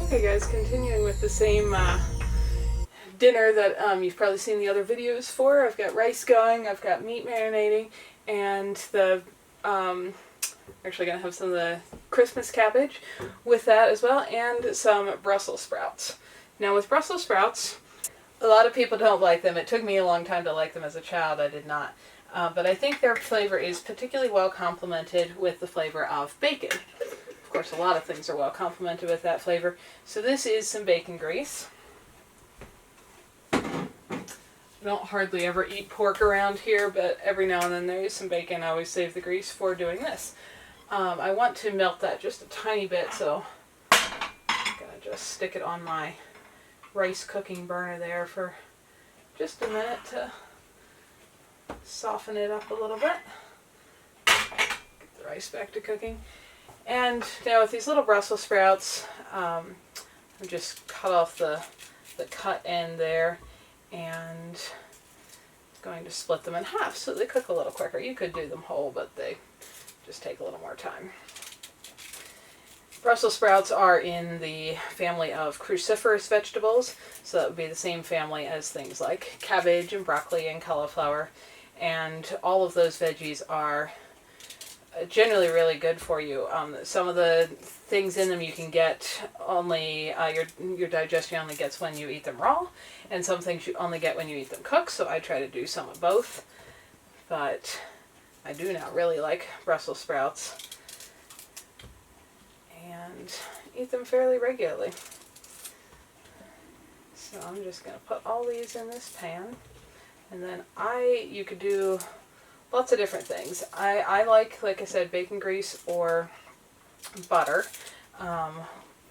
Hey guys, continuing with the same dinner that you've probably seen the other videos for. I've got rice going, I've got meat marinating, and actually going to have some of the Christmas cabbage with that as well, and some Brussels sprouts. Now with Brussels sprouts, a lot of people don't like them. It took me a long time to like them as a child. I did not. But I think their flavor is particularly well complemented with the flavor of bacon. Of course, a lot of things are well complemented with that flavor. So this is some bacon grease. I don't hardly ever eat pork around here, but every now and then there is some bacon. I always save the grease for doing this. I want to melt that just a tiny bit, so I'm going to just stick it on my rice cooking burner there for just a minute to soften it up a little bit. Get the rice back to cooking. And now with these little Brussels sprouts, I just cut off the cut end there and going to split them in half so they cook a little quicker. You could do them whole, but they just take a little more time. Brussels sprouts are in the family of cruciferous vegetables, so that would be the same family as things like cabbage and broccoli and cauliflower, and all of those veggies are generally really good for you. Some of the things in them you can get only, your digestion only gets when you eat them raw, and some things you only get when you eat them cooked, so I try to do some of both. But I do now really like Brussels sprouts and eat them fairly regularly. So I'm just going to put all these in this pan, and then you could do lots of different things. I like I said, bacon grease or butter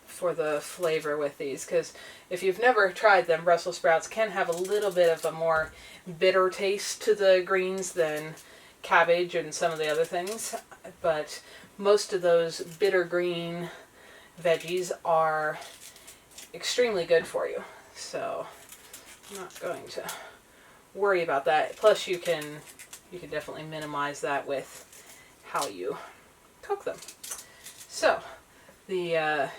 for the flavor with these, because if you've never tried them, Brussels sprouts can have a little bit of a more bitter taste to the greens than cabbage and some of the other things, but most of those bitter green veggies are extremely good for you, so I'm not going to worry about that. Plus you can definitely minimize that with how you cook them. So the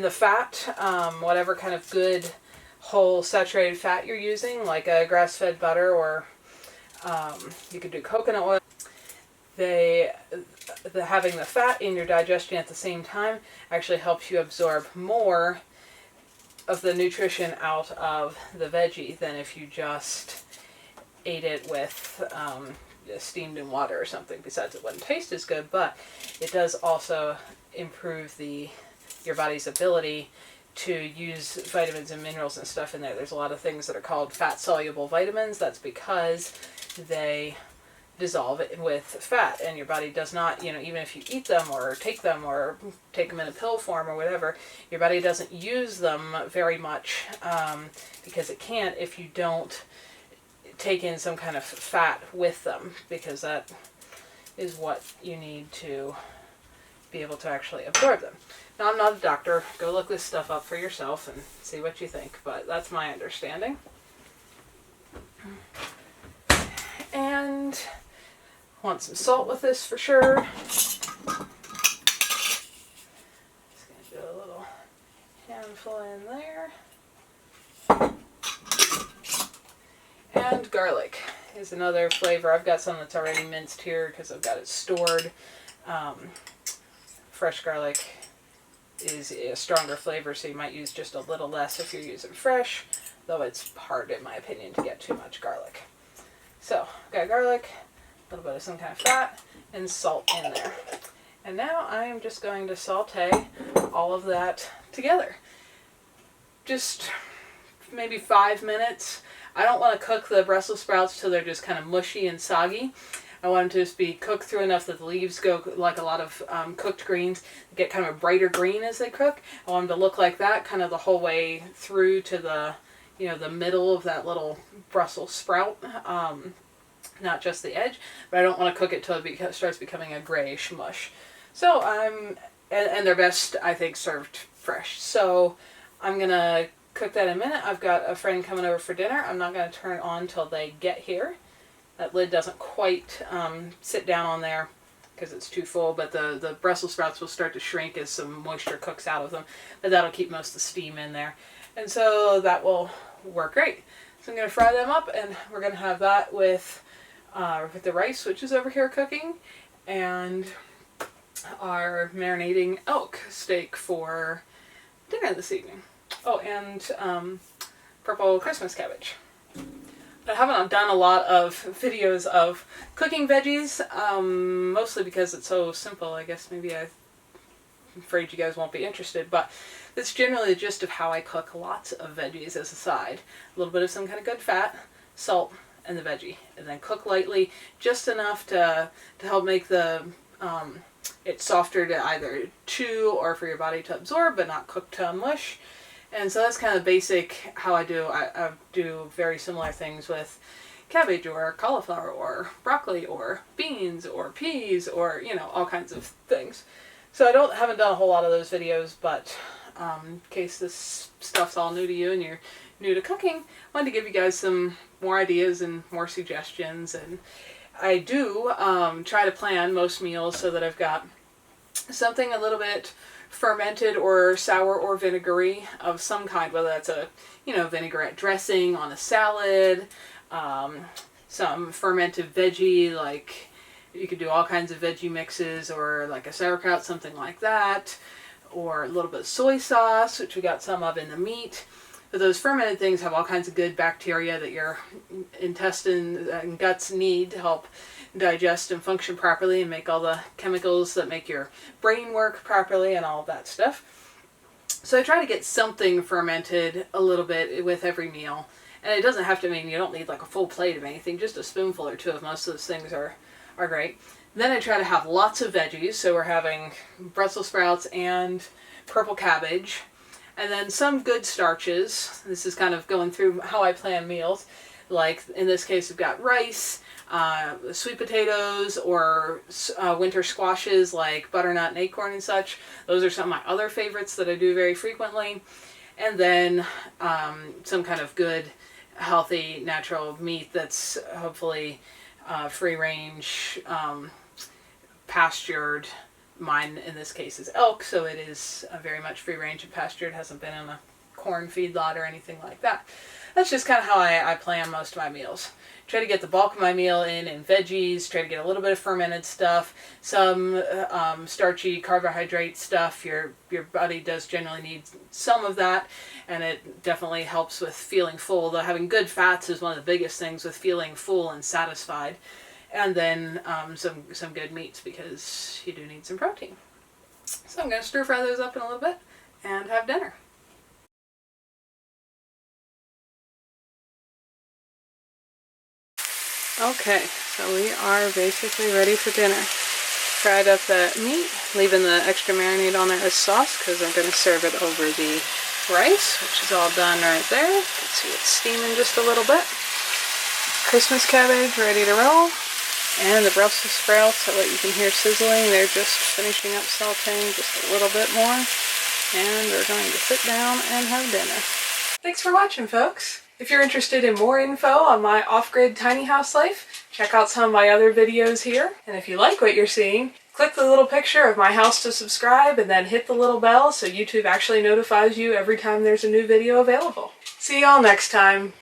fat, whatever kind of good whole saturated fat you're using, like a grass-fed butter, or you could do coconut oil. Having the fat in your digestion at the same time actually helps you absorb more of the nutrition out of the veggie than if you just ate it with steamed in water or something. Besides, it wouldn't taste as good, but it does also improve your body's ability to use vitamins and minerals and stuff in there. There's a lot of things that are called fat-soluble vitamins. That's because they dissolve it with fat, and your body does not, even if you eat them or take them in a pill form or whatever, your body doesn't use them very much because it can't if you don't take in some kind of fat with them, because that is what you need to be able to actually absorb them. Now, I'm not a doctor. Go look this stuff up for yourself and see what you think, but that's my understanding. And want some salt with this for sure. Just going to do a little handful in there. And garlic is another flavor. I've got some that's already minced here because I've got it stored. Fresh garlic is a stronger flavor, so you might use just a little less if you're using fresh, though it's hard, in my opinion, to get too much garlic. So, I've got garlic, a little bit of some kind of fat, and salt in there. And now I am just going to saute all of that together. Just maybe 5 minutes. I don't want to cook the Brussels sprouts till they're just kind of mushy and soggy. I want them to just be cooked through enough that the leaves go, like a lot of cooked greens, get kind of a brighter green as they cook. I want them to look like that kind of the whole way through to the middle of that little Brussels sprout. Not just the edge, but I don't want to cook it till it starts becoming a grayish mush. So and they're best, I think, served fresh. So I'm going to cook that in a minute. I've got a friend coming over for dinner. I'm not going to turn it on till they get here. That lid doesn't quite sit down on there because it's too full, but the Brussels sprouts will start to shrink as some moisture cooks out of them, but that'll keep most of the steam in there. And so that will work great. So I'm going to fry them up, and we're going to have that with the rice, which is over here cooking, and our marinating elk steak for dinner this evening. Oh, and purple Christmas cabbage. I haven't done a lot of videos of cooking veggies, mostly because it's so simple. I guess maybe I'm afraid you guys won't be interested, but it's generally the gist of how I cook lots of veggies as a side. A little bit of some kind of good fat, salt, and the veggie. And then cook lightly, just enough to help make the it softer to either chew or for your body to absorb, but not cook to mush. And so that's kind of basic how I do. I do very similar things with cabbage or cauliflower or broccoli or beans or peas or, you know, all kinds of things. So haven't done a whole lot of those videos, but in case this stuff's all new to you and you're new to cooking, I wanted to give you guys some more ideas and more suggestions. And I do try to plan most meals so that I've got something a little bit fermented or sour or vinegary of some kind, whether that's a, you know, vinaigrette dressing on a salad, some fermented veggie, like you could do all kinds of veggie mixes, or like a sauerkraut, something like that, or a little bit of soy sauce, which we got some of in the meat. But those fermented things have all kinds of good bacteria that your intestines and guts need to help digest and function properly and make all the chemicals that make your brain work properly and all of that stuff. So I try to get something fermented a little bit with every meal. And it doesn't have to mean you don't need like a full plate of anything, just a spoonful or two of most of those things are great. Then I try to have lots of veggies, so we're having Brussels sprouts and purple cabbage, and then some good starches. This is kind of going through how I plan meals. Like in this case, we've got rice, sweet potatoes, or winter squashes like butternut and acorn and such. Those are some of my other favorites that I do very frequently. And then some kind of good, healthy, natural meat that's hopefully free range, pastured. Mine in this case is elk, so it is very much free range and pastured. It hasn't been in a corn feedlot or anything like that. That's just kind of how I plan most of my meals. Try to get the bulk of my meal in veggies, try to get a little bit of fermented stuff, some starchy carbohydrate stuff. Your body does generally need some of that, and it definitely helps with feeling full. Though having good fats is one of the biggest things with feeling full and satisfied. And then some good meats, because you do need some protein. So I'm going to stir fry those up in a little bit and have dinner. Okay, so we are basically ready for dinner. Fried up that meat, leaving the extra marinade on there as sauce, because I'm going to serve it over the rice, which is all done right there. You can see it's steaming just a little bit. Christmas cabbage ready to roll. And the Brussels sprouts, what you can hear sizzling, they're just finishing up sauteing just a little bit more. And we're going to sit down and have dinner. Thanks for watching, folks. If you're interested in more info on my off-grid tiny house life, check out some of my other videos here. And if you like what you're seeing, click the little picture of my house to subscribe, and then hit the little bell so YouTube actually notifies you every time there's a new video available. See y'all next time.